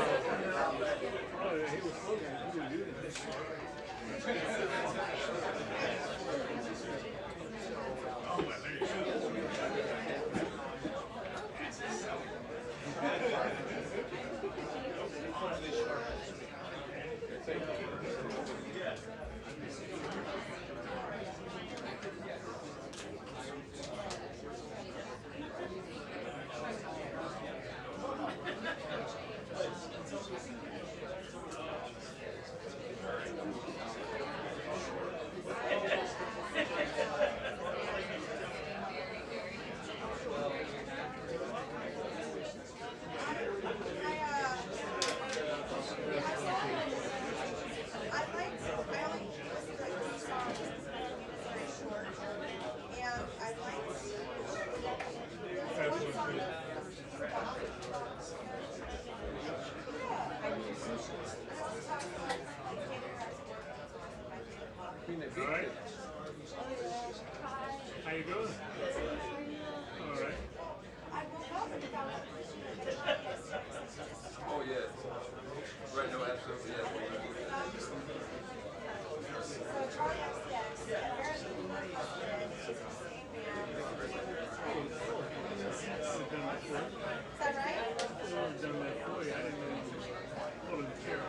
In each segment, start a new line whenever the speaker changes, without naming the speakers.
yeah, he was supposed to do this. Alright. How you doing? Alright.
Oh, yeah. Right, no, absolutely, yes.
Is that right? I've done that for you. I didn't know you pulled in the chair.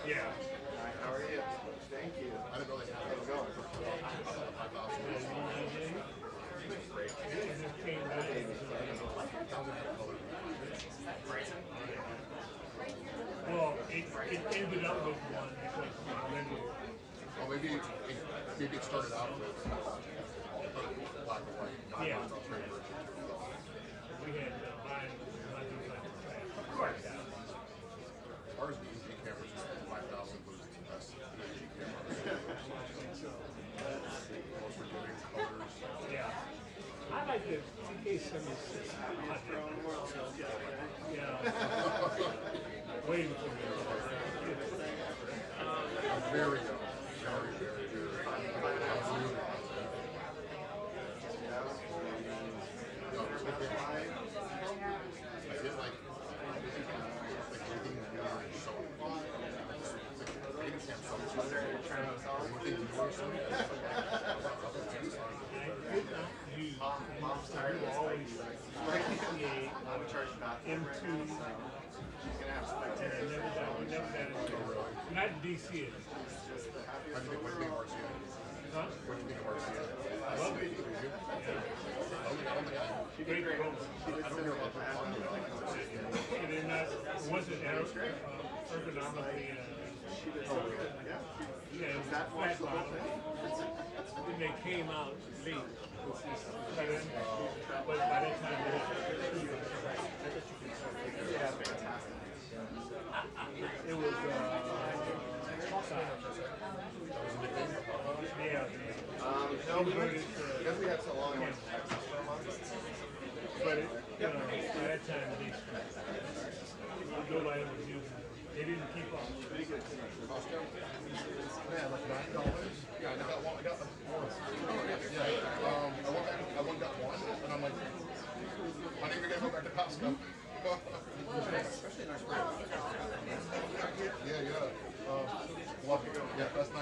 Yeah.
How are you? Thank you. I didn't really know how it was going.
Well, it ended up with one because then
Well, maybe maybe it started out with black and white.
Yeah. We had mine like trash. Of course.
Ours, the UV cameras, 5,000 was the best UV cameras. Most forgiving colors.
Yeah. I like the AK-76. Yeah. Waiting for me.
I'm very young. Very, very, very. I did like anything that you're so
not DC.
What do you think of RCA?
Huh?
What do you think of RCA?
I love it. Great program.
I don't hear about that.
It is not, it wasn't ergonomically, yeah, it was flat bottom. Then they came out late, which is better, but by that time they had it was, yeah.
No, because we had so long.
But it, by that time nobody was using it. They didn't keep up.
Yeah, like $9. Yeah, I got one. I got one. Yeah, I went got one, and I'm like, I think we're gonna go back to Costco. Yeah. Yeah, that's $9.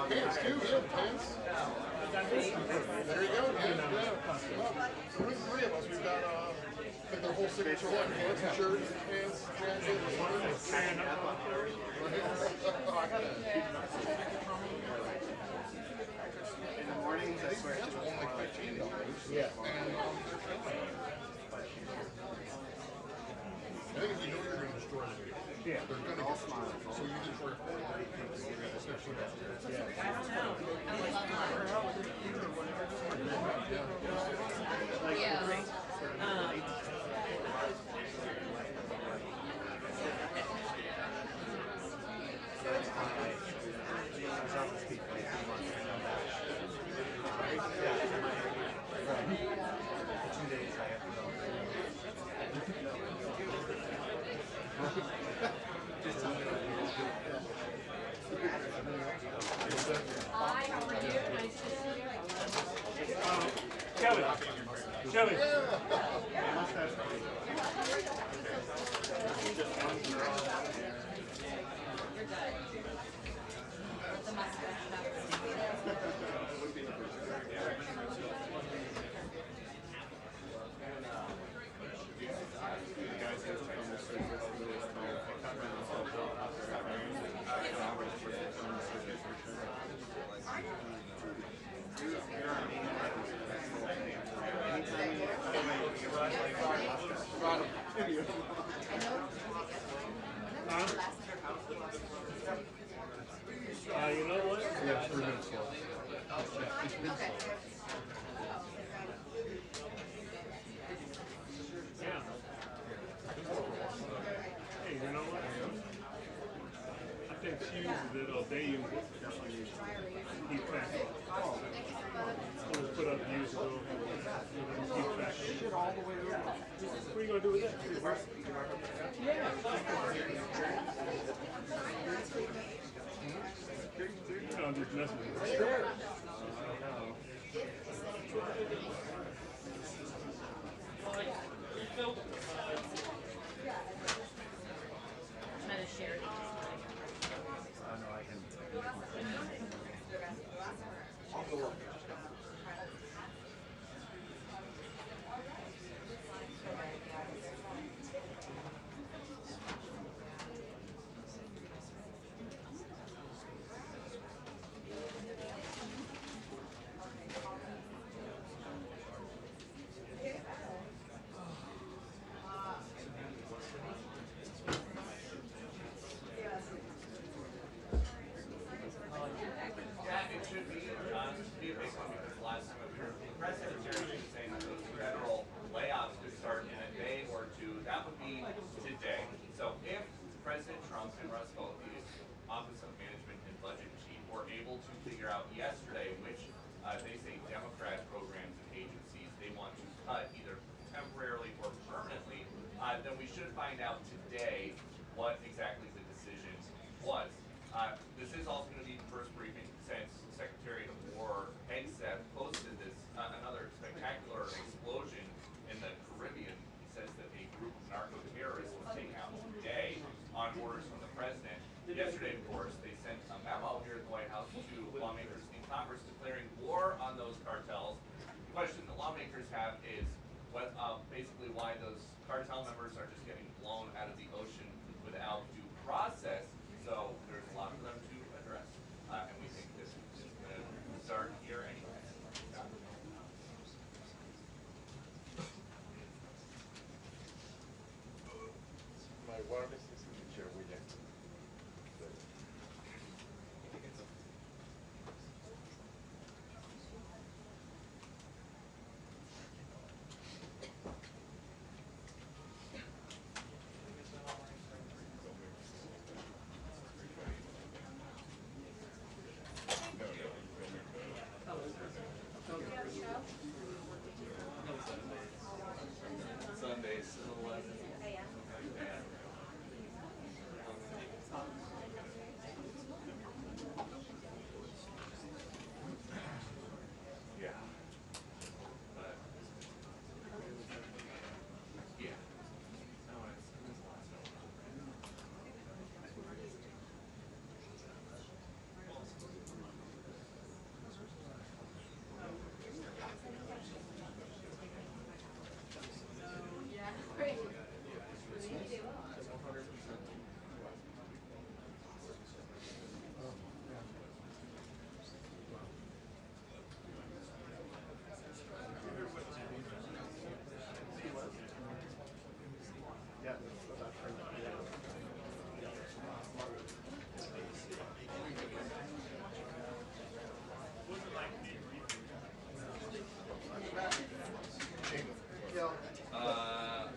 Pants too, yeah, pants. There you go, yeah. Three of us, we've got their whole signature line, pants, shirts, pants, jackets.
In the mornings, I swear
That's only like $15.
Yeah.
I think if you know you're going to destroy them,
Yeah.
they're going to get destroyed. So you destroy it.
Kelly. You know what?
Yeah, 3 minutes left. It's been slow.
Yeah. Hey, you know what? I think she uses it or they use it. Keep track of it. It was put up years ago. Keep track of it. What are you going to do with that? Yeah. I'm just messing with it.
Try to share it. able to figure out yesterday which they say Democrat programs and agencies they want to cut either temporarily or permanently, then we should find out today what exactly the decision was. This is also going to be the first briefing since Secretary of War Hegseth posted this another spectacular explosion in the Caribbean. He says that a group of narco-terrorists was taken out today on orders from the president. Yesterday, of course, they sent a memo here at the White House to lawmakers in Congress declaring war on those cartels. The question the lawmakers have is what, basically why those cartel members are just getting blown out of the ocean without due process. So there's a lot for them to address, and we think this is going to start here anyway.
My wireless signature, William. Sundays, 11. Yeah. But, yeah. No, it's lots of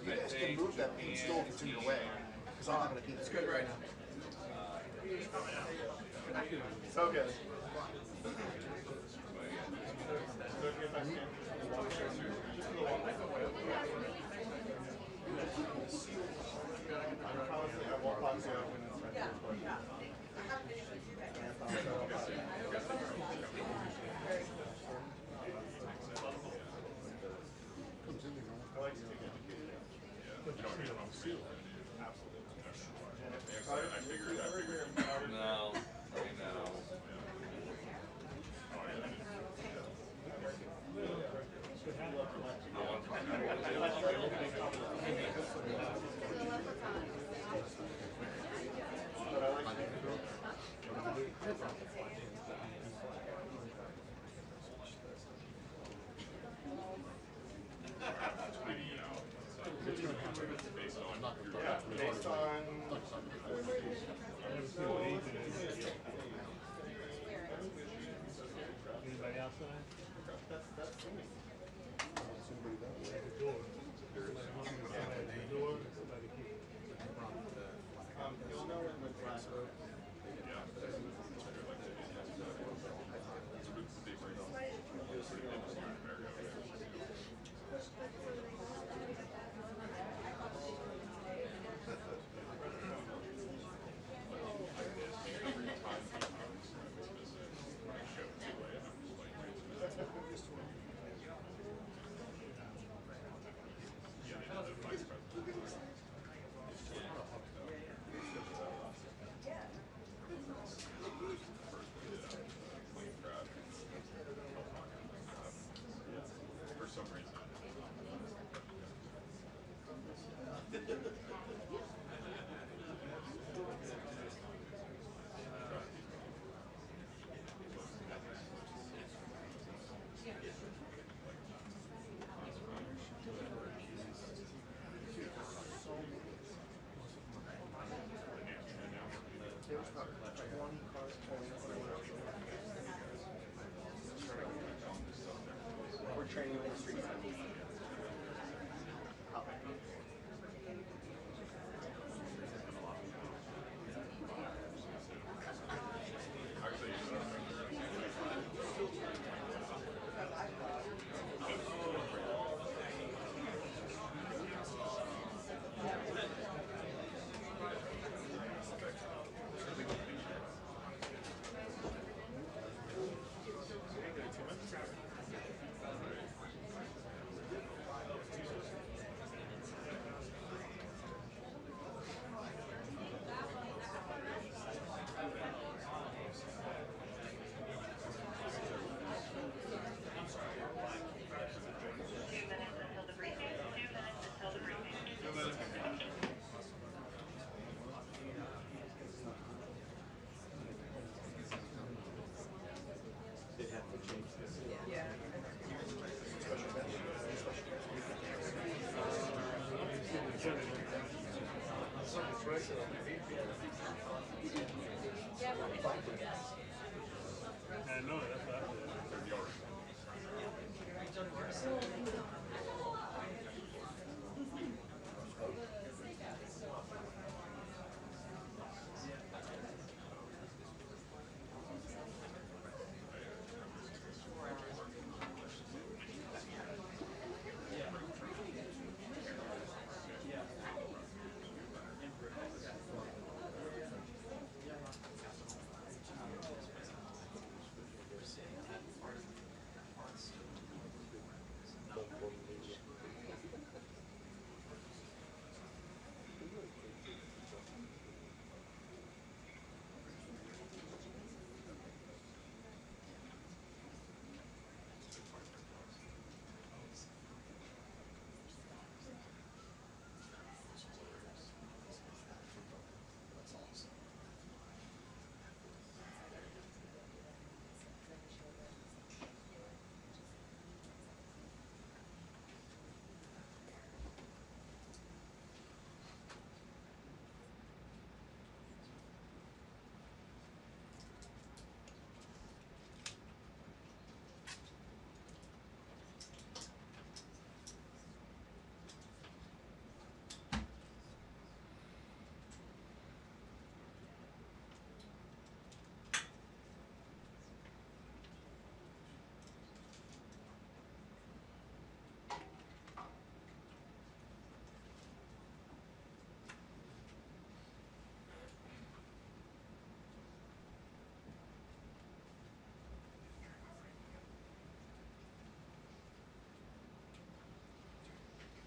You guys can move that stove to your way, because I'm not going to keep it. It's good right now.
So good. I won't box you up when it's ready. I like to take education.
No, I know.
Based on
Anybody outside?
that's
Somebody that way. The door. Somebody at the door, somebody here.
you'll know when the flash goes.
I know, that's what I said.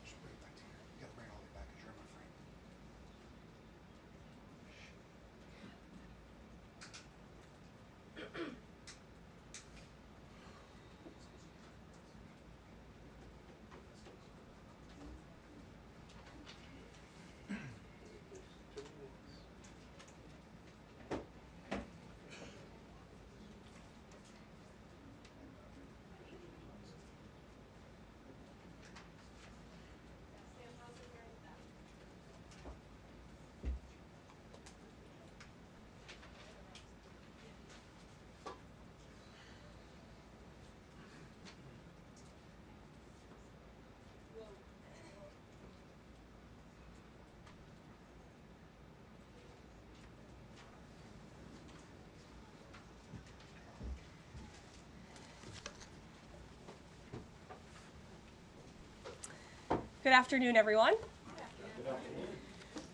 Just bring it back to here. You gotta bring it all the way back because you're in my frame.
Good afternoon, everyone.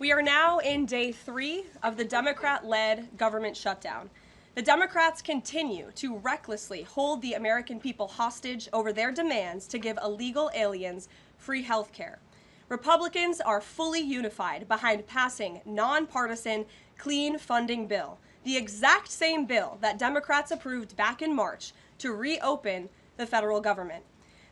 We are now in day 3 of the Democrat-led government shutdown. The Democrats continue to recklessly hold the American people hostage over their demands to give illegal aliens free health care. Republicans are fully unified behind passing nonpartisan clean funding bill, the exact same bill that Democrats approved back in March to reopen the federal government.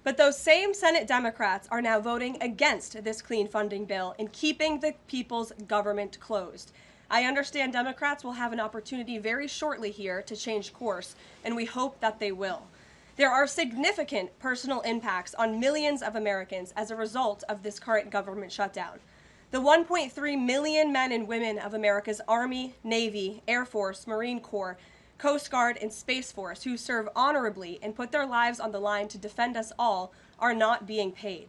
But those same Senate Democrats are now voting against this clean funding bill and keeping the people's government closed. I understand Democrats will have an opportunity very shortly here to change course, and we hope that they will. There are significant personal impacts on millions of Americans as a result of this current government shutdown. The 1.3 million men and women of America's Army, Navy, Air Force, Marine Corps, Coast Guard, and Space Force who serve honorably and put their lives on the line to defend us all are not being paid.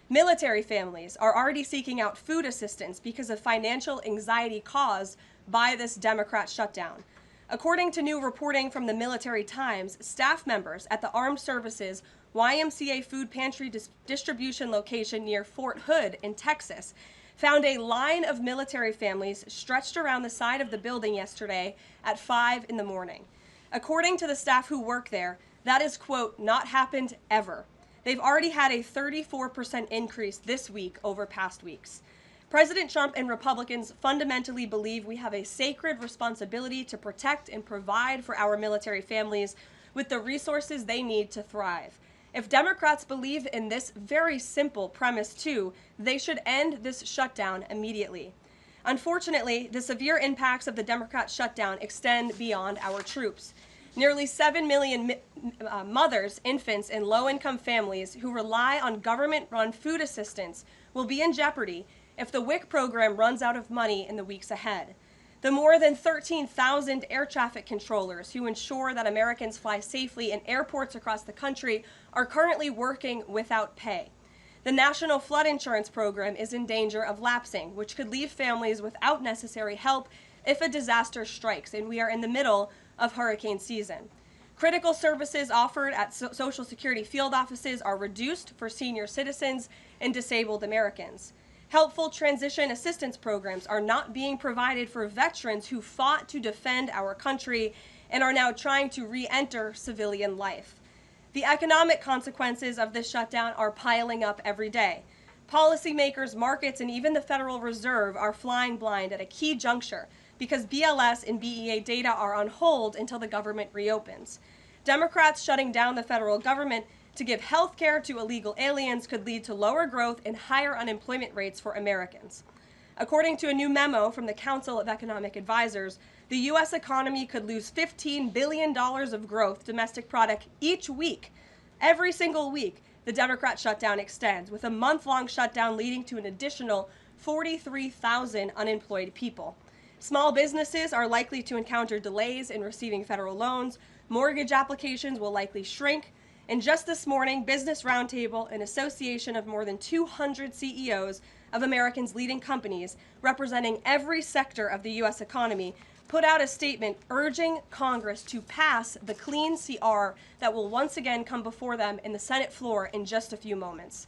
Military families are already seeking out food assistance because of financial anxiety caused by this Democrat shutdown. According to new reporting from the Military Times, staff members at the Armed Services YMCA food pantry distribution location near Fort Hood in Texas found a line of military families stretched around the side of the building yesterday at 5 in the morning. According to the staff who work there, that is, quote, not happened ever. They've already had a 34% increase this week over past weeks. President Trump and Republicans fundamentally believe we have a sacred responsibility to protect and provide for our military families with the resources they need to thrive. If Democrats believe in this very simple premise too, they should end this shutdown immediately. Unfortunately, the severe impacts of the Democrat shutdown extend beyond our troops. Nearly 7 million mothers, infants, and low-income families who rely on government-run food assistance will be in jeopardy if the WIC program runs out of money in the weeks ahead. The more than 13,000 air traffic controllers who ensure that Americans fly safely in airports across the country are currently working without pay. The National Flood Insurance Program is in danger of lapsing, which could leave families without necessary help if a disaster strikes, and we are in the middle of hurricane season. Critical services offered at Social Security field offices are reduced for senior citizens and disabled Americans. Helpful transition assistance programs are not being provided for veterans who fought to defend our country and are now trying to re-enter civilian life. The economic consequences of this shutdown are piling up every day. Policymakers, markets, and even the Federal Reserve are flying blind at a key juncture because BLS and BEA data are on hold until the government reopens. Democrats shutting down the federal government to give health care to illegal aliens could lead to lower growth and higher unemployment rates for Americans. According to a new memo from the Council of Economic Advisors, the U.S. economy could lose $15 billion of growth domestic product each week. Every single week, the Democrat shutdown extends, with a month-long shutdown leading to an additional 43,000 unemployed people. Small businesses are likely to encounter delays in receiving federal loans. Mortgage applications will likely shrink. And just this morning, Business Roundtable, an association of more than 200 CEOs of Americans' leading companies representing every sector of the U.S. economy, put out a statement urging Congress to pass the clean CR that will once again come before them in the Senate floor in just a few moments.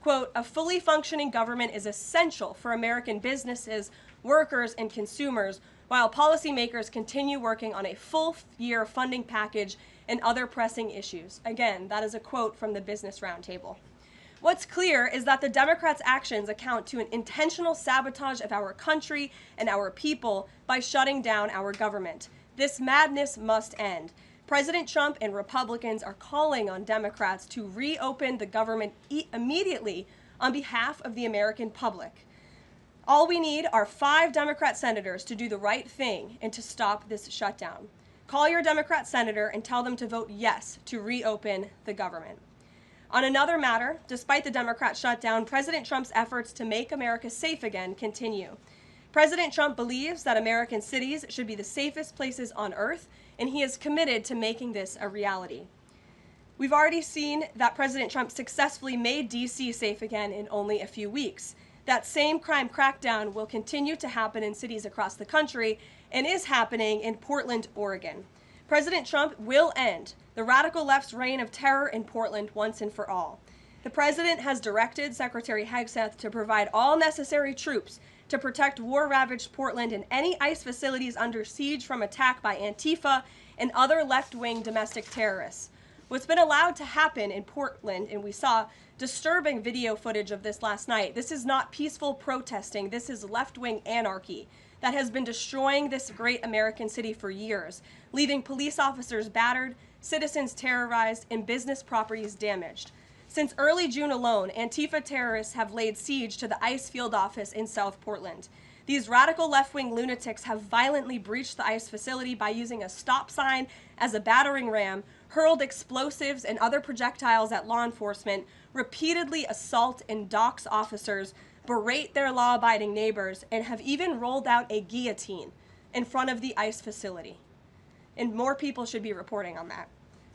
Quote, "A fully functioning government is essential for American businesses, workers, and consumers, while policymakers continue working on a full-year funding package and other pressing issues." Again, that is a quote from the Business Roundtable. What's clear is that the Democrats' actions account to an intentional sabotage of our country and our people by shutting down our government. This madness must end. President Trump and Republicans are calling on Democrats to reopen the government immediately on behalf of the American public. All we need are 5 Democrat senators to do the right thing and to stop this shutdown. Call your Democrat senator and tell them to vote yes to reopen the government. On another matter, despite the Democrat shutdown, President Trump's efforts to make America safe again continue. President Trump believes that American cities should be the safest places on earth, and he is committed to making this a reality. We've already seen that President Trump successfully made D.C. safe again in only a few weeks. That same crime crackdown will continue to happen in cities across the country and is happening in Portland, Oregon. President Trump will end the radical left's reign of terror in Portland once and for all. The president has directed Secretary Hegseth to provide all necessary troops to protect war-ravaged Portland and any ICE facilities under siege from attack by Antifa and other left-wing domestic terrorists. What's been allowed to happen in Portland, and we saw disturbing video footage of this last night, this is not peaceful protesting, this is left-wing anarchy that has been destroying this great American city for years, leaving police officers battered, citizens terrorized, and business properties damaged. Since early June alone, Antifa terrorists have laid siege to the ICE field office in South Portland. These radical left-wing lunatics have violently breached the ICE facility by using a stop sign as a battering ram, hurled explosives and other projectiles at law enforcement, repeatedly assault and dox officers, berate their law-abiding neighbors, and have even rolled out a guillotine in front of the ICE facility. And more people should be reporting on that.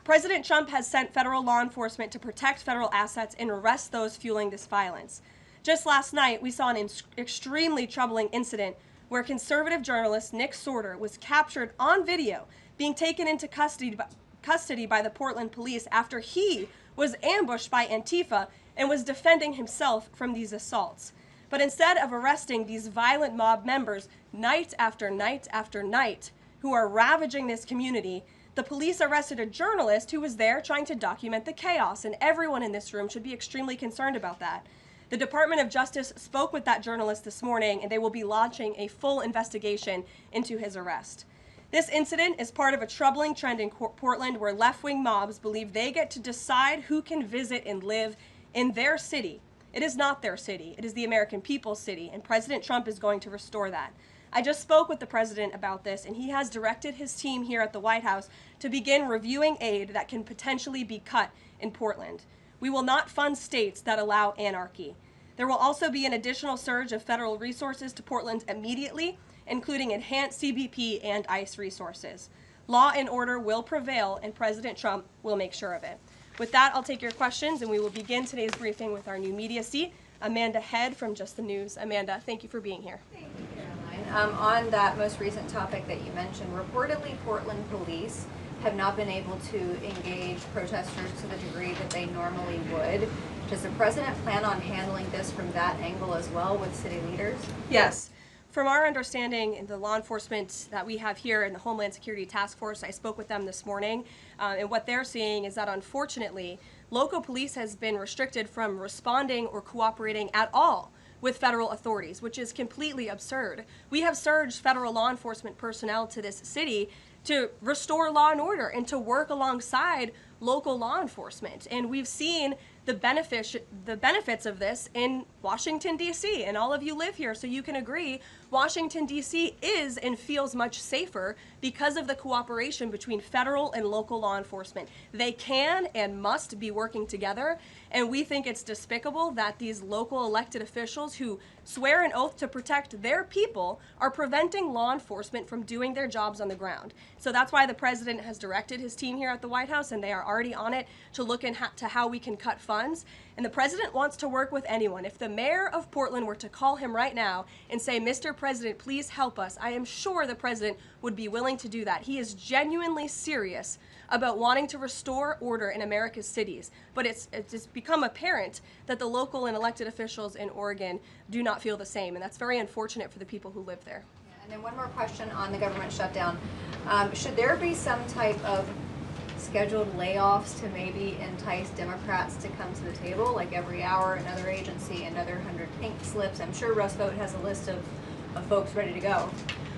President Trump has sent federal law enforcement to protect federal assets and arrest those fueling this violence. Just last night, we saw an extremely troubling incident where conservative journalist Nick Sorter was captured on video being taken into custody by the Portland police after he was ambushed by Antifa and was defending himself from these assaults. But instead of arresting these violent mob members night after night after night who are ravaging this community, the police arrested a journalist who was there trying to document the chaos, and everyone in this room should be extremely concerned about that. The Department of Justice spoke with that journalist this morning, and they will be launching a full investigation into his arrest. This incident is part of a troubling trend in Portland where left-wing mobs believe they get to decide who can visit and live in their city. It is not their city. It is the American people's city, and President Trump is going to restore that. I just spoke with the president about this, and he has directed his team here at the White House to begin reviewing aid that can potentially be cut in Portland. We will not fund states that allow anarchy. There will also be an additional surge of federal resources to Portland immediately, including enhanced CBP and ICE resources. Law and order will prevail, and President Trump will make sure of it. With that, I'll take your questions, and we will begin today's briefing with our new media seat, Amanda Head from Just the News. Amanda, thank you for being here.
Thank you, Caroline. On that most recent topic that you mentioned, reportedly Portland police have not been able to engage protesters to the degree that they normally would. Does the president plan on handling this from that angle as well with city leaders?
Yes. From our understanding, in the law enforcement that we have here in the Homeland Security Task Force, I spoke with them this morning, and what they're seeing is that unfortunately, local police has been restricted from responding or cooperating at all with federal authorities, which is completely absurd. We have surged federal law enforcement personnel to this city to restore law and order and to work alongside local law enforcement. And we've seen the benefits of this in Washington, D.C. And all of you live here, so you can agree Washington, D.C. is and feels much safer because of the cooperation between federal and local law enforcement. They can and must be working together, and we think it's despicable that these local elected officials who swear an oath to protect their people are preventing law enforcement from doing their jobs on the ground. So that's why the president has directed his team here at the White House, and they are already on it to look into how we can cut funds. And the president wants to work with anyone. If the mayor of Portland were to call him right now and say, "Mr. President, please help us," I am sure the president would be willing to do that. He is genuinely serious about wanting to restore order in America's cities. But it's become apparent that the local and elected officials in Oregon do not feel the same, and that's very unfortunate for the people who live there.
And then one more question on the government shutdown. Should there be some type of scheduled layoffs to maybe entice Democrats to come to the table, like every hour another agency, another 100 pink slips? I'm sure Russ Vought has a list of folks ready to go.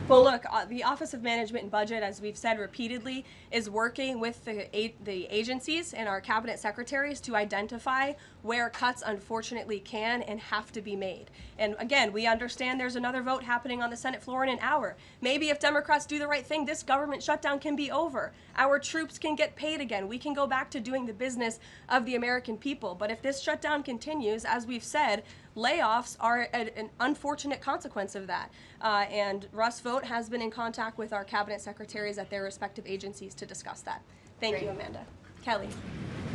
Well, look, the Office of Management and Budget, as we've said repeatedly, is working with the agencies and our cabinet secretaries to identify where cuts unfortunately can and have to be made. And again, we understand there's another vote happening on the Senate floor in an hour. Maybe if Democrats do the right thing, this government shutdown can be over. Our troops can get paid again. We can go back to doing the business of the American people. But if this shutdown continues, as we've said, layoffs are an unfortunate consequence of that. And Russ Vought has been in contact with our cabinet secretaries at their respective agencies to discuss that. Thank you, Amanda. Kelly.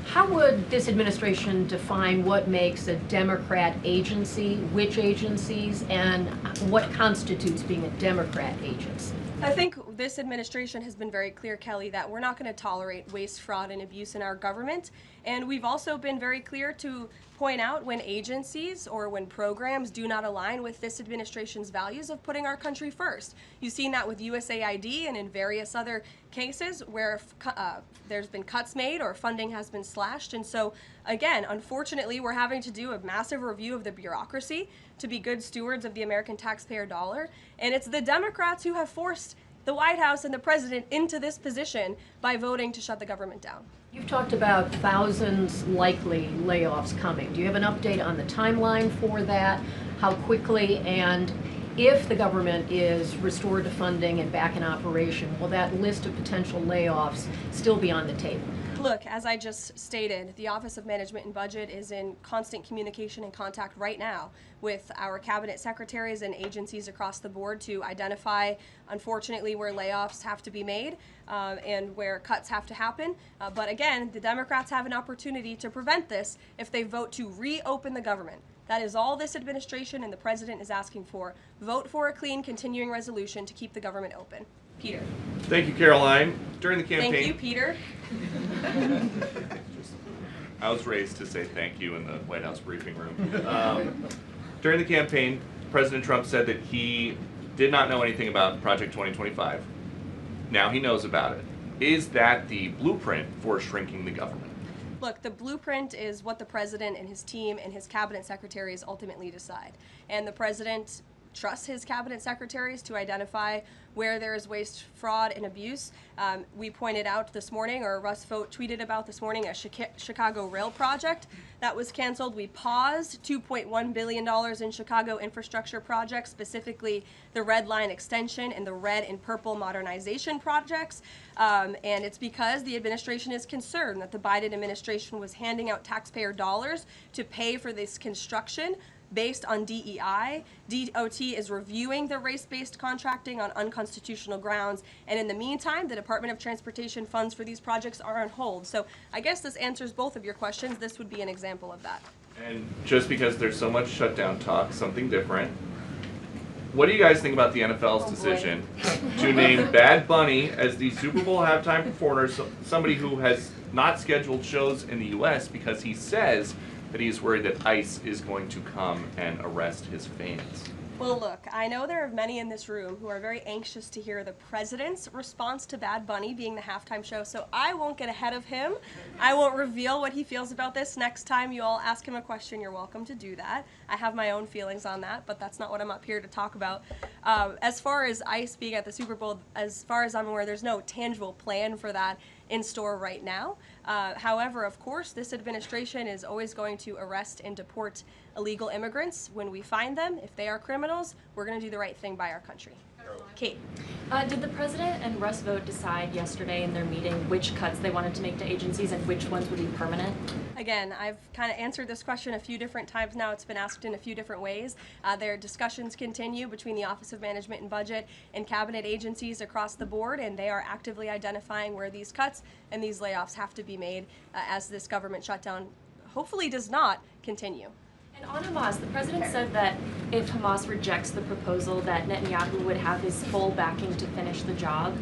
How would this administration define what makes a Democrat agency, which agencies, and what constitutes being a Democrat agency?
I think this administration has been very clear, Kelly, that we're not going to tolerate waste, fraud, and abuse in our government. And we've also been very clear to point out when agencies or when programs do not align with this administration's values of putting our country first. You've seen that with USAID and in various other cases where there's been cuts made or funding has been slashed. And so, again, unfortunately, we're having to do a massive review of the bureaucracy to be good stewards of the American taxpayer dollar. And it's the Democrats who have forced the White House and the president into this position by voting to shut the government down.
You've talked about thousands likely layoffs coming. Do you have an update on the timeline for that? How quickly? And if the government is restored to funding and back in operation, will that list of potential layoffs still be on the table?
Look, as I just stated, the Office of Management and Budget is in constant communication and contact right now with our cabinet secretaries and agencies across the board to identify, unfortunately, where layoffs have to be made and where cuts have to happen. But again, the Democrats have an opportunity to prevent this if they vote to reopen the government. That is all this administration and the president is asking for. Vote for a clean, continuing resolution to keep the government open. Peter.
Thank you, Caroline. During the campaign...
Thank you, Peter.
I was raised to say thank you in the White House briefing room. During the campaign, President Trump said that he did not know anything about Project 2025. Now he knows about it. Is that the blueprint for shrinking the government?
Look, the blueprint is what the president and his team and his cabinet secretaries ultimately decide. And the president trusts his cabinet secretaries to identify where there is waste, fraud, and abuse. We pointed out this morning, or Russ Vought tweeted about this morning, a Chicago rail project that was canceled. We paused $2.1 billion in Chicago infrastructure projects, specifically the Red Line extension and the red and purple modernization projects. And it's because the administration is concerned that the Biden administration was handing out taxpayer dollars to pay for this construction based on DEI. DOT is reviewing the race-based contracting on unconstitutional grounds, and in the meantime, the Department of Transportation funds for these projects are on hold. So I guess this answers both of your questions. This would be an example of that.
And just because there's so much shutdown talk, something different. What do you guys think about the NFL's decision to name Bad Bunny as the Super Bowl halftime performer, somebody who has not scheduled shows in the U.S. because he says that he's worried that ICE is going to come and arrest his fans?
Well, look, I know there are many in this room who are very anxious to hear the president's response to Bad Bunny being the halftime show, so I won't get ahead of him. I won't reveal what he feels about this. Next time you all ask him a question, you're welcome to do that. I have my own feelings on that, but that's not what I'm up here to talk about. As far as ICE being at the Super Bowl, as far as I'm aware, there's no tangible plan for that in store right now. However, of course, this administration is always going to arrest and deport illegal immigrants when we find them. If they are criminals, we're going to do the right thing by our country. Kate.
Did the president and Russ Vogt decide yesterday in their meeting which cuts they wanted to make to agencies and which ones would be permanent?
Again, I've kind of answered this question a few different times now. It's been asked in a few different ways. Their discussions continue between the Office of Management and Budget and cabinet agencies across the board, and they are actively identifying where these cuts and these layoffs have to be made as this government shutdown hopefully does not continue.
And on Hamas, the president said that if Hamas rejects the proposal that Netanyahu would have his full backing to finish the job.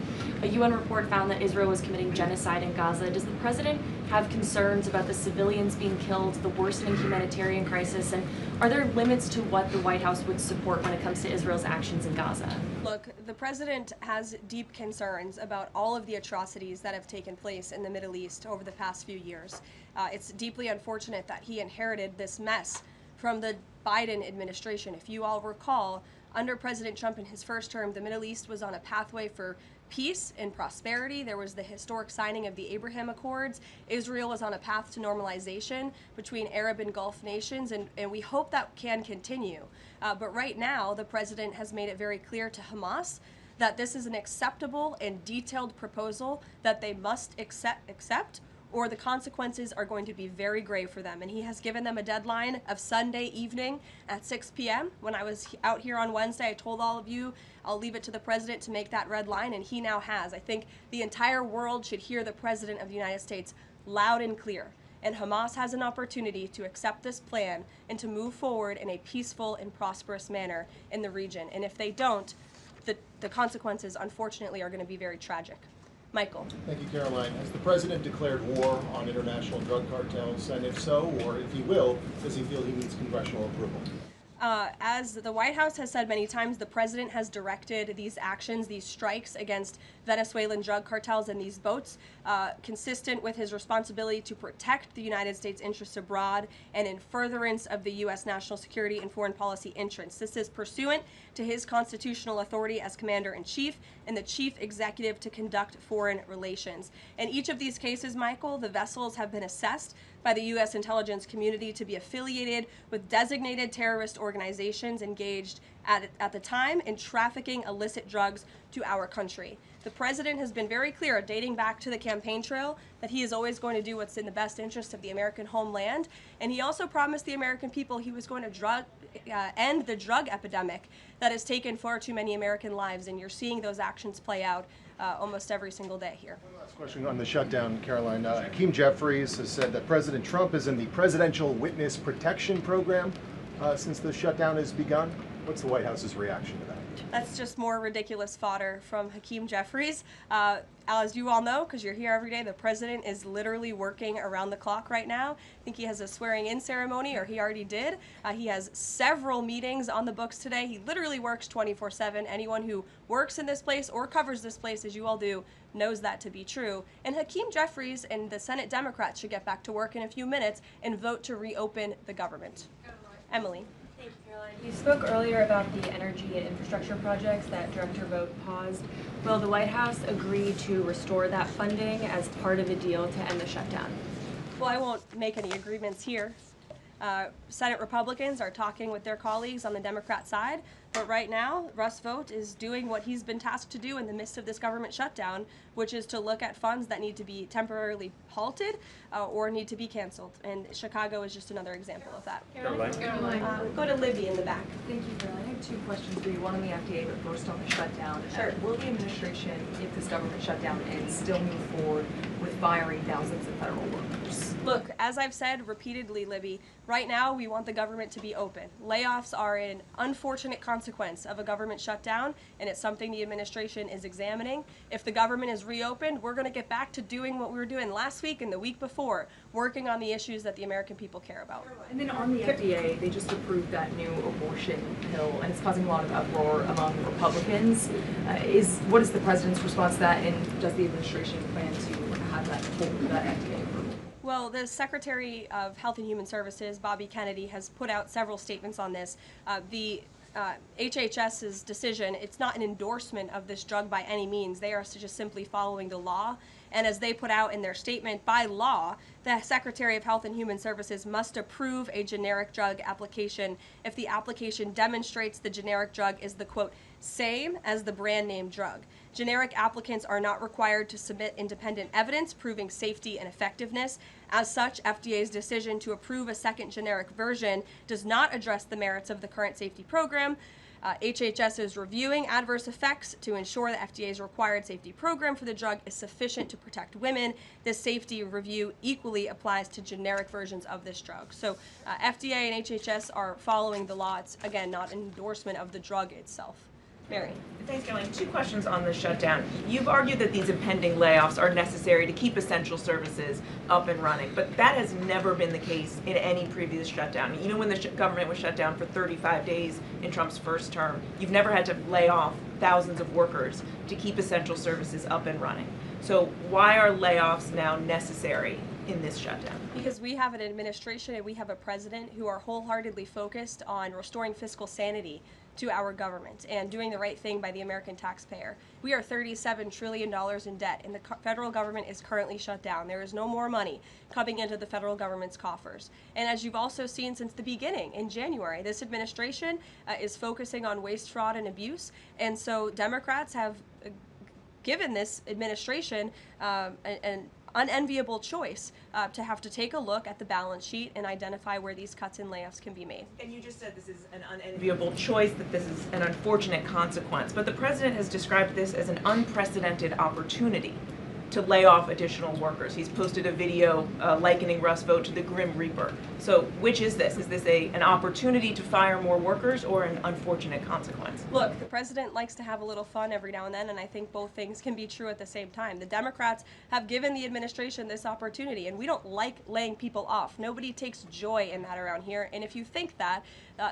A UN report found that Israel was committing genocide in Gaza. Does the president have concerns about the civilians being killed, the worsening humanitarian crisis, and are there limits to what the White House would support when it comes to Israel's actions in Gaza?
Look, the president has deep concerns about all of the atrocities that have taken place in the Middle East over the past few years. It's deeply unfortunate that he inherited this mess from the Biden administration. If you all recall, under President Trump in his first term, the Middle East was on a pathway for peace and prosperity. There was the historic signing of the Abraham Accords. Israel was on a path to normalization between Arab and Gulf nations, and we hope that can continue. But right now, the president has made it very clear to Hamas that this is an acceptable and detailed proposal that they must accept, or the consequences are going to be very grave for them. And he has given them a deadline of Sunday evening at 6 p.m. When I was out here on Wednesday, I told all of you, I'll leave it to the president to make that red line, and he now has. I think the entire world should hear the president of the United States loud and clear. And Hamas has an opportunity to accept this plan and to move forward in a peaceful and prosperous manner in the region. And if they don't, the consequences, unfortunately, are going to be very tragic. Michael.
Thank you, Caroline. Has the president declared war on international drug cartels? And if so, or if he will, does he feel he needs congressional approval?
As the White House has said many times, the president has directed these actions, these strikes against Venezuelan drug cartels and these boats, consistent with his responsibility to protect the United States interests abroad and in furtherance of the U.S. national security and foreign policy interests. This is pursuant to his constitutional authority as commander-in-chief and the chief executive to conduct foreign relations. In each of these cases, Michael, the vessels have been assessed by the U.S. intelligence community to be affiliated with designated terrorist organizations engaged at the time in trafficking illicit drugs to our country. The president has been very clear, dating back to the campaign trail, that he is always going to do what's in the best interest of the American homeland. And he also promised the American people he was going to end the drug epidemic that has taken far too many American lives. And you're seeing those actions play out almost every single day here.
Last question on the shutdown, Caroline. Hakeem Jeffries has said that President Trump is in the Presidential Witness Protection Program since the shutdown has begun. What's the White House's reaction to that?
That's just more ridiculous fodder from Hakeem Jeffries. As you all know, because you're here every day, the president is literally working around the clock right now. I think he has a swearing-in ceremony, or he already did. He has several meetings on the books today. He literally works 24/7. Anyone who works in this place or covers this place, as you all do, knows that to be true. And Hakeem Jeffries and the Senate Democrats should get back to work in a few minutes and vote to reopen the government. Emily.
Thank you, Caroline. You spoke earlier about the energy and infrastructure projects that Director Vogt paused. Will the White House agree to restore that funding as part of a deal to end the shutdown?
Well, I won't make any agreements here. Senate Republicans are talking with their colleagues on the Democrat side But right now, Russ Vought is doing what he's been tasked to do in the midst of this government shutdown, which is to look at funds that need to be temporarily halted or need to be canceled. And Chicago is just another example of that.
Karoline?
Go to Libby in the back.
Thank you, Caroline. I have two questions for you. One on the FDA, but first on the shutdown.
Sure.
Will the administration, if this government shutdown ends, still move forward with firing thousands of federal workers?
Look, as I've said repeatedly, Libby, right now we want the government to be open. Layoffs are an unfortunate consequence of a government shutdown, and it's something the administration is examining. If the government is reopened, we're going to get back to doing what we were doing last week and the week before, working on the issues that the American people care about.
And then on the FDA, they just approved that new abortion pill, and it's causing a lot of uproar among Republicans. What is the president's response to that, and does the administration plan to have that hold that FDA approval?
Well, the Secretary of Health and Human Services, Bobby Kennedy, has put out several statements on this. The HHS's decision, it's not an endorsement of this drug by any means. They are just simply following the law. And as they put out in their statement, by law, the Secretary of Health and Human Services must approve a generic drug application if the application demonstrates the generic drug is the, quote, same as the brand name drug. Generic applicants are not required to submit independent evidence proving safety and effectiveness. As such, FDA's decision to approve a second generic version does not address the merits of the current safety program. HHS is reviewing adverse effects to ensure the FDA's required safety program for the drug is sufficient to protect women. This safety review equally applies to generic versions of this drug. So FDA and HHS are following the law. It's, again, not an endorsement of the drug itself. Mary.
Thanks, Caroline. Two questions on the shutdown. You've argued that these impending layoffs are necessary to keep essential services up and running, but that has never been the case in any previous shutdown. Even when the government was shut down for 35 days in Trump's first term, you've never had to lay off thousands of workers to keep essential services up and running. So why are layoffs now necessary in this shutdown?
Because we have an administration and we have a president who are wholeheartedly focused on restoring fiscal sanity to our government and doing the right thing by the American taxpayer. We are $37 trillion in debt, and the federal government is currently shut down. There is no more money coming into the federal government's coffers. And as you've also seen since the beginning, in January, this administration is focusing on waste, fraud, and abuse. And so Democrats have given this administration an unenviable choice to have to take a look at the balance sheet and identify where these cuts and layoffs can be made.
And you just said this is an unenviable choice, that this is an unfortunate consequence, but the president has described this as an unprecedented opportunity to lay off additional workers. He's posted a video likening Russ Vought to the Grim Reaper. So which is this? Is this an opportunity to fire more workers or an unfortunate consequence?
Look, the president likes to have a little fun every now and then, and I think both things can be true at the same time. The Democrats have given the administration this opportunity, and we don't like laying people off. Nobody takes joy in that around here, and if you think that,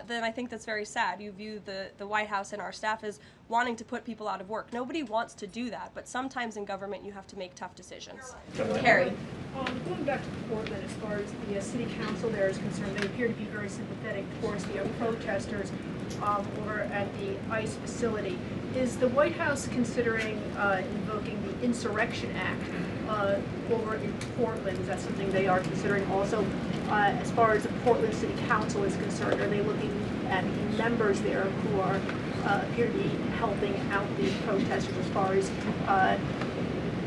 then I think that's very sad. You view the White House and our staff as wanting to put people out of work. Nobody wants to do that, but sometimes in government you have to make tough decisions. Carrie.
Going back to Portland, as far as the city council there is concerned, they appear to be very sympathetic towards the protesters over at the ICE facility. Is the White House considering invoking the Insurrection Act over in Portland? Is that something they are considering also? As far as the Portland City Council is concerned, are they looking at the members there who are appear to be helping out the protesters as far as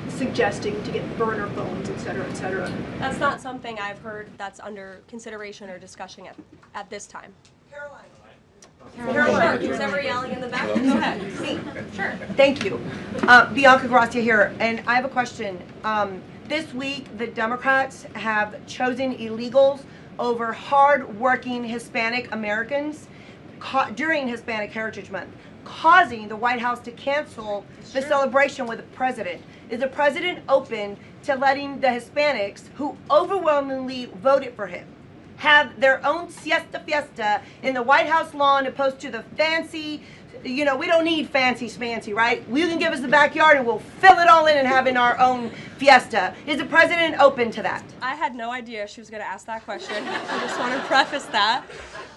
suggesting to get burner phones, et cetera, et cetera?
That's not something I've heard that's under consideration or discussion at this time.
Caroline.
Is everybody yelling in the back? Go ahead.
Me.
Sure.
Thank you. Bianca Gracia here, and I have a question. This week, the Democrats have chosen illegals over hard-working Hispanic Americans during Hispanic Heritage Month, causing the White House to cancel the celebration with the president. Is the president open to letting the Hispanics, who overwhelmingly voted for him, have their own siesta fiesta in the White House lawn opposed to the fancy, we don't need fancy schmancy, right? You can give us the backyard and we'll fill it all in and have in our own fiesta. Is the president open to that?
I had no idea she was going to ask that question. I just want to preface that.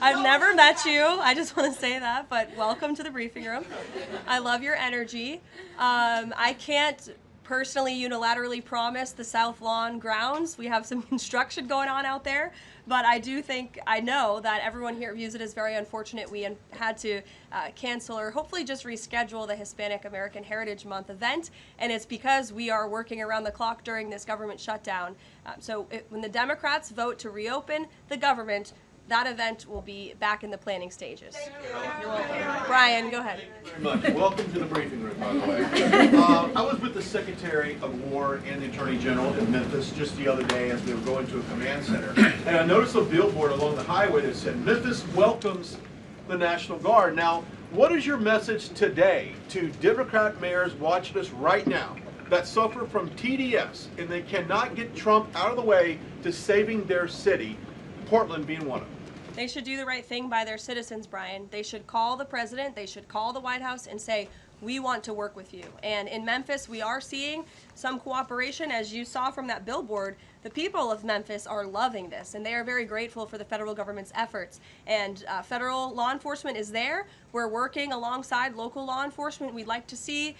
I've never met you. I just want to say that, but welcome to the briefing room. I love your energy. I can't personally unilaterally promised the South Lawn grounds. We have some construction going on out there, but I know that everyone here views it as very unfortunate we had to cancel or hopefully just reschedule the Hispanic American Heritage Month event, and it's because we are working around the clock during this government shutdown. When the Democrats vote to reopen the government, that event will be back in the planning stages. You're welcome. Brian, go ahead.
Very much. Welcome to the briefing room, by the way. I was with the Secretary of War and the Attorney General in Memphis just the other day as we were going to a command center. And I noticed a billboard along the highway that said, "Memphis welcomes the National Guard." Now, what is your message today to Democrat mayors watching us right now that suffer from TDS and they cannot get Trump out of the way to saving their city, Portland being one of them?
They should do the right thing by their citizens, Brian. They should call the president, they should call the White House and say, we want to work with you. And in Memphis, we are seeing some cooperation. As you saw from that billboard, the people of Memphis are loving this, and they are very grateful for the federal government's efforts. And federal law enforcement is there. We're working alongside local law enforcement. We'd like to see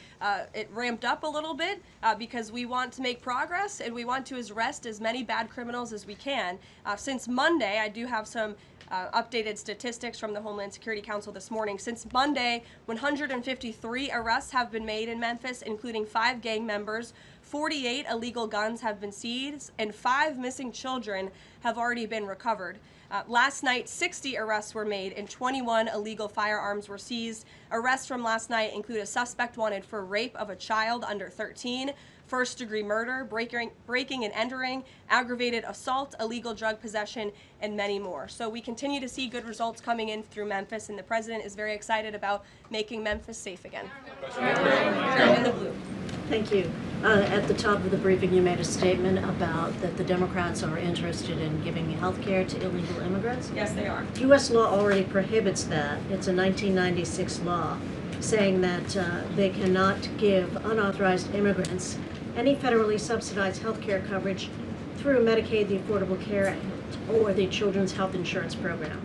it ramped up a little bit because we want to make progress, and we want to arrest as many bad criminals as we can. Since Monday, I do have some updated statistics from the Homeland Security Council this morning. Since Monday, 153 arrests have been made in Memphis, including 5 gang members. 48 illegal guns have been seized, and 5 missing children have already been recovered. Last night, 60 arrests were made and 21 illegal firearms were seized. Arrests from last night include a suspect wanted for rape of a child under 13, first-degree murder, breaking and entering, aggravated assault, illegal drug possession, and many more. So we continue to see good results coming in through Memphis, and the president is very excited about making Memphis safe again. In the blue.
Thank you. At the top of the briefing, you made a statement about that the Democrats are interested in giving health care to illegal immigrants.
Yes, they are.
U.S. law already prohibits that. It's a 1996 law saying that they cannot give unauthorized immigrants any federally subsidized health care coverage through Medicaid, the Affordable Care Act, or the Children's Health Insurance Program.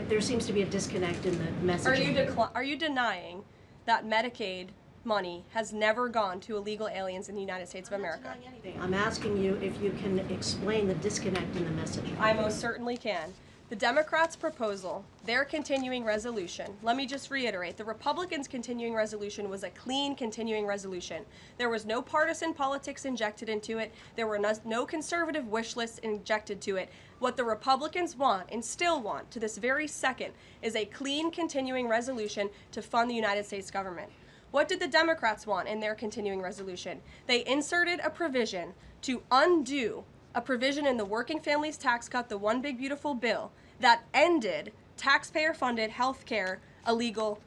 There seems to be a disconnect in the messaging.
Are you denying that Medicaid money has never gone to illegal aliens in the United States of America?
I'm asking you if you can explain the disconnect in the messaging.
I most certainly can. The Democrats' proposal, their continuing resolution, let me just reiterate, the Republicans' continuing resolution was a clean continuing resolution. There was no partisan politics injected into it. There were no conservative wish lists injected to it. What the Republicans want, and still want to this very second, is a clean continuing resolution to fund the United States government. What did the Democrats want in their continuing resolution? They inserted a provision to undo a provision in the Working Families Tax Cut, the One Big Beautiful Bill, that ended taxpayer-funded health care illegal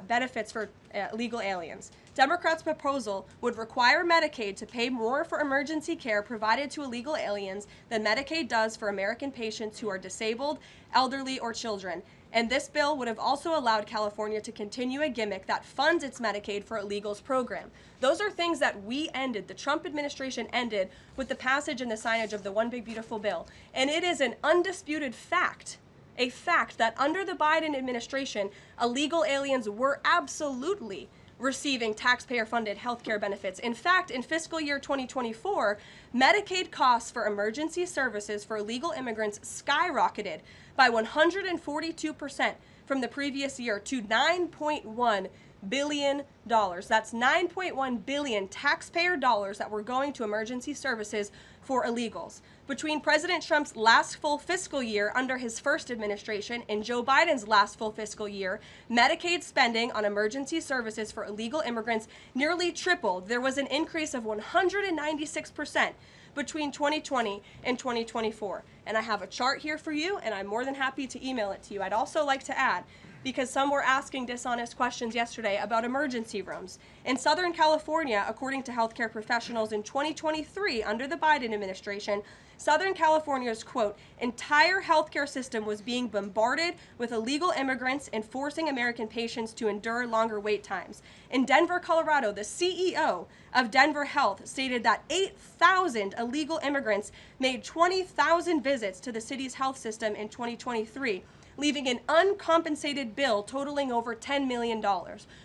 benefits for illegal aliens. Democrats' proposal would require Medicaid to pay more for emergency care provided to illegal aliens than Medicaid does for American patients who are disabled, elderly, or children. And this bill would have also allowed California to continue a gimmick that funds its Medicaid for illegals program. Those are things that we ended, the Trump administration ended, with the passage and the signage of the One Big Beautiful Bill. And it is an undisputed fact, a fact that under the Biden administration, illegal aliens were absolutely receiving taxpayer-funded health care benefits. In fact, in fiscal year 2024, Medicaid costs for emergency services for illegal immigrants skyrocketed by 142% from the previous year to $9.1 billion. That's $9.1 billion taxpayer dollars that were going to emergency services for illegals. Between President Trump's last full fiscal year under his first administration and Joe Biden's last full fiscal year, Medicaid spending on emergency services for illegal immigrants nearly tripled. There was an increase of 196% between 2020 and 2024. And I have a chart here for you, and I'm more than happy to email it to you. I'd also like to add, because some were asking dishonest questions yesterday about emergency rooms. In Southern California, according to healthcare professionals in 2023, under the Biden administration, Southern California's, quote, entire healthcare system was being bombarded with illegal immigrants and forcing American patients to endure longer wait times. In Denver, Colorado, the CEO of Denver Health stated that 8,000 illegal immigrants made 20,000 visits to the city's health system in 2023. Leaving an uncompensated bill totaling over $10 million.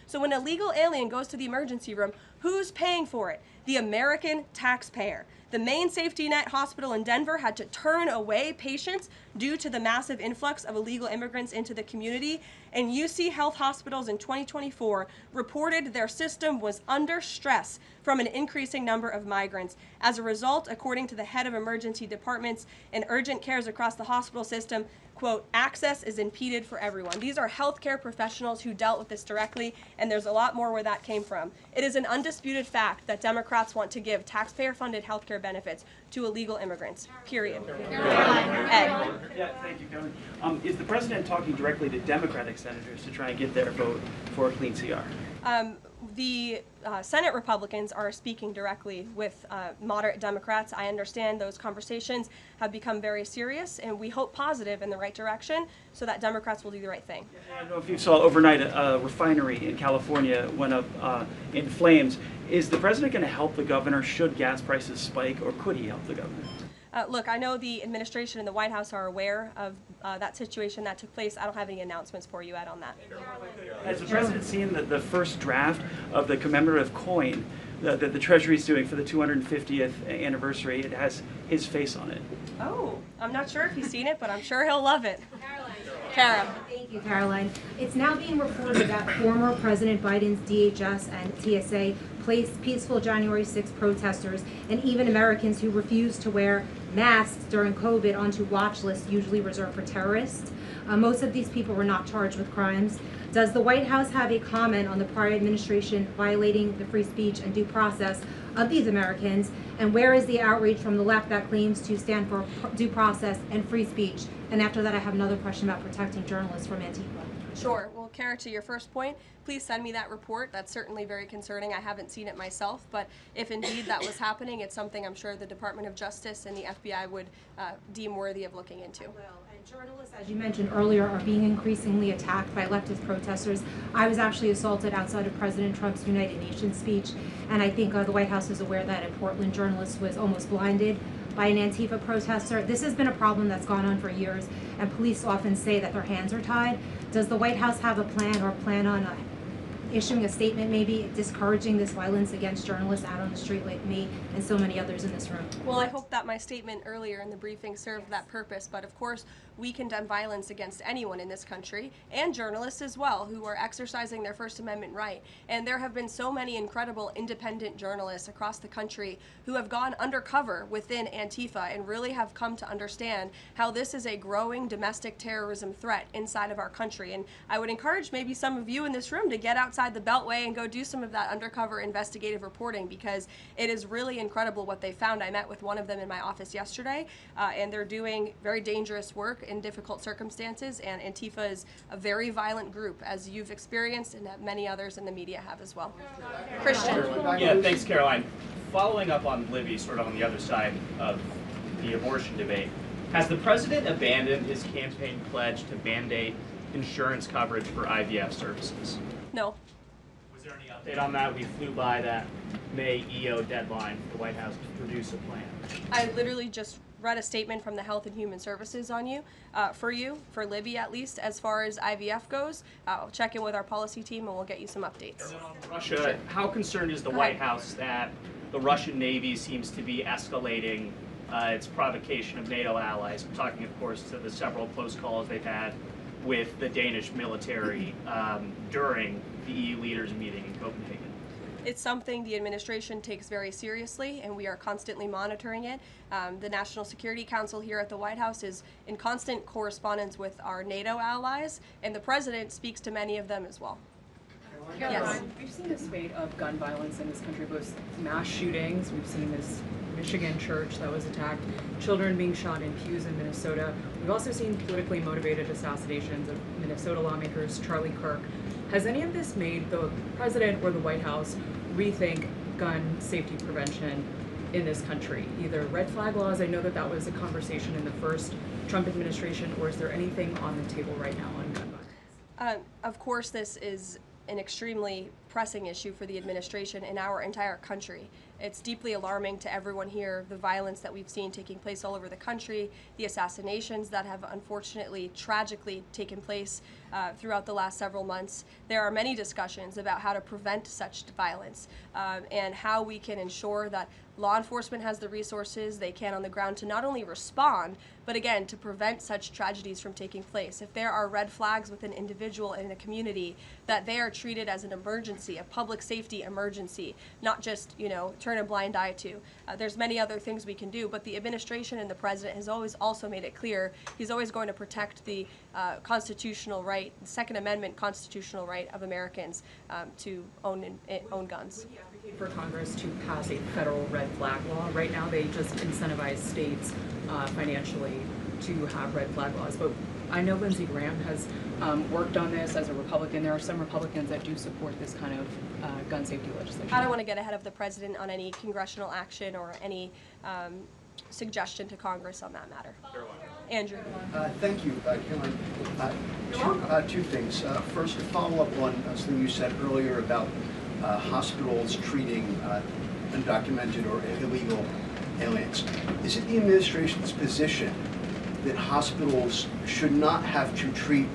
So when an illegal alien goes to the emergency room, who's paying for it? the American taxpayer. The main safety net hospital in Denver had to turn away patients due to the massive influx of illegal immigrants into the community, and UC Health Hospitals in 2024 reported their system was under stress from an increasing number of migrants. As a result, according to the head of emergency departments and urgent cares across the hospital system, quote, access is impeded for everyone. These are healthcare professionals who dealt with this directly, and there's a lot more where that came from. It is an undisputed fact that Democrats want to give taxpayer-funded healthcare benefits to illegal immigrants, period. Ed.
Yeah, thank you, Governor. Is the president talking directly to Democratic senators to try and get their vote for a clean CR?
The Senate Republicans are speaking directly with moderate Democrats. I understand those conversations have become very serious, and we hope positive in the right direction so that Democrats will do the right thing.
I don't know if you saw overnight a refinery in California went up in flames. Is the president going to help the governor should gas prices spike, or could he help the governor?
Look, I know the administration and the White House are aware of that situation that took place. I don't have any announcements for you, Ed, on that.
Has the president seen the first draft of the commemorative coin that the Treasury is doing for the 250th anniversary? It has his face on it.
Oh, I'm not sure if he's seen it, but I'm sure he'll love it. Kara.
Thank you, Caroline. It's now being reported that former President Biden's DHS and TSA placed peaceful January 6 protesters and even Americans who refused to wear masks during COVID onto watch lists usually reserved for terrorists. Most of these people were not charged with crimes. Does the White House have a comment on the prior administration violating the free speech and due process of these Americans? And where is the outrage from the left that claims to stand for due process and free speech? And after that, I have another question about protecting journalists from Antifa.
Sure. Well, Kara, to your first point, please send me that report. That's certainly very concerning. I haven't seen it myself, but if indeed that was happening, it's something I'm sure the Department of Justice and the FBI would deem worthy of looking into.
Journalists, as you mentioned earlier, are being increasingly attacked by leftist protesters. I was actually assaulted outside of President Trump's United Nations speech, and I think the White House is aware that a Portland journalist was almost blinded by an Antifa protester. This has been a problem that's gone on for years, and police often say that their hands are tied. Does the White House have a plan or plan on issuing a statement maybe discouraging this violence against journalists out on the street like me and so many others in this room?
Well, I hope that my statement earlier in the briefing served that purpose, but of course we condemn violence against anyone in this country, and journalists as well, who are exercising their First Amendment right. And there have been so many incredible independent journalists across the country who have gone undercover within Antifa and really have come to understand how this is a growing domestic terrorism threat inside of our country. And I would encourage maybe some of you in this room to get outside the Beltway and go do some of that undercover investigative reporting, because it is really incredible what they found. I met with one of them in my office yesterday, and they're doing very dangerous work in difficult circumstances, and Antifa is a very violent group, as you've experienced and that many others in the media have as well. Christian.
Yeah, thanks, Caroline. Following up on Libby, sort of on the other side of the abortion debate, has the president abandoned his campaign pledge to mandate insurance coverage for IVF services?
No.
Was there any update on that? We flew by that May EO deadline for the White House to produce a plan.
I literally just read a statement from the Health and Human Services on for Libby at least, as far as IVF goes. I'll check in with our policy team and we'll get you some updates.
Russia, how concerned is the White House that the Russian Navy seems to be escalating its provocation of NATO allies? I'm talking, of course, to the several close calls they've had with the Danish military during the EU leaders meeting in Copenhagen.
It's something the administration takes very seriously, and we are constantly monitoring it. The National Security Council here at the White House is in constant correspondence with our NATO allies, and the president speaks to many of them as well.
Yes. We've seen a spate of gun violence in this country, both mass shootings. We've seen this Michigan church that was attacked, children being shot in pews in Minnesota. We've also seen politically motivated assassinations of Minnesota lawmakers, Charlie Kirk. Has any of this made the president or the White House rethink gun safety prevention in this country? Either red flag laws, I know that was a conversation in the first Trump administration, or is there anything on the table right now on gun violence?
Of course, this is an extremely pressing issue for the administration and our entire country. It's deeply alarming to everyone here, the violence that we've seen taking place all over the country, the assassinations that have unfortunately, tragically taken place throughout the last several months. There are many discussions about how to prevent such violence and how we can ensure that law enforcement has the resources they can on the ground to not only respond, but again, to prevent such tragedies from taking place. If there are red flags with an individual in a community, that they are treated as an emergency, a public safety emergency, not just, turn a blind eye to. There's many other things we can do, but the administration and the president has always also made it clear he's always going to protect the constitutional right, the Second Amendment constitutional right of Americans to own guns.
Would you advocate for Congress to pass a federal red flag law? Right now, they just incentivize states financially to have red flag laws, but I know Lindsey Graham has worked on this as a Republican. There are some Republicans that do support this kind of gun safety legislation.
I don't want to get ahead of the president on any congressional action or any suggestion to Congress on that matter. Andrew.
Thank you, Caroline. Two things. First, to follow up on something you said earlier about hospitals treating undocumented or illegal aliens. Is it the administration's position that hospitals should not have to treat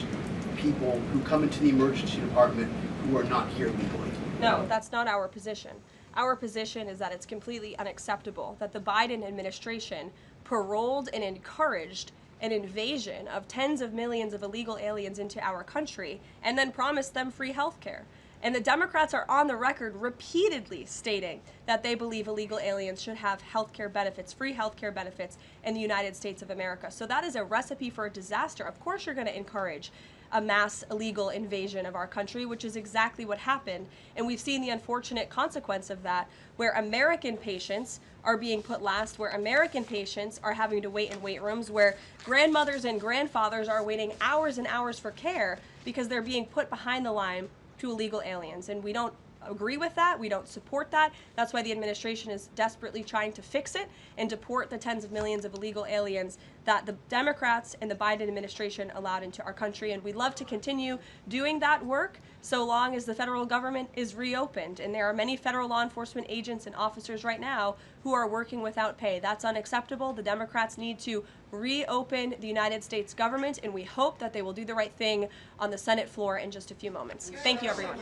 people who come into the emergency department who are not here legally?
No, that's not our position. Our position is that it's completely unacceptable that the Biden administration paroled and encouraged an invasion of tens of millions of illegal aliens into our country and then promised them free health care. And the Democrats are on the record repeatedly stating that they believe illegal aliens should have health care benefits, free health care benefits in the United States of America. So that is a recipe for a disaster. Of course you're going to encourage a mass illegal invasion of our country, which is exactly what happened. And we've seen the unfortunate consequence of that, where American patients are being put last, where American patients are having to wait in wait rooms, where grandmothers and grandfathers are waiting hours and hours for care because they're being put behind the line to illegal aliens. And we don't agree with that. We don't support that. That's why the administration is desperately trying to fix it and deport the tens of millions of illegal aliens that the Democrats and the Biden administration allowed into our country. And we'd love to continue doing that work so long as the federal government is reopened. And there are many federal law enforcement agents and officers right now who are working without pay. That's unacceptable. The Democrats need to reopen the United States government, and we hope that they will do the right thing on the Senate floor in just a few moments. Thank you, everyone.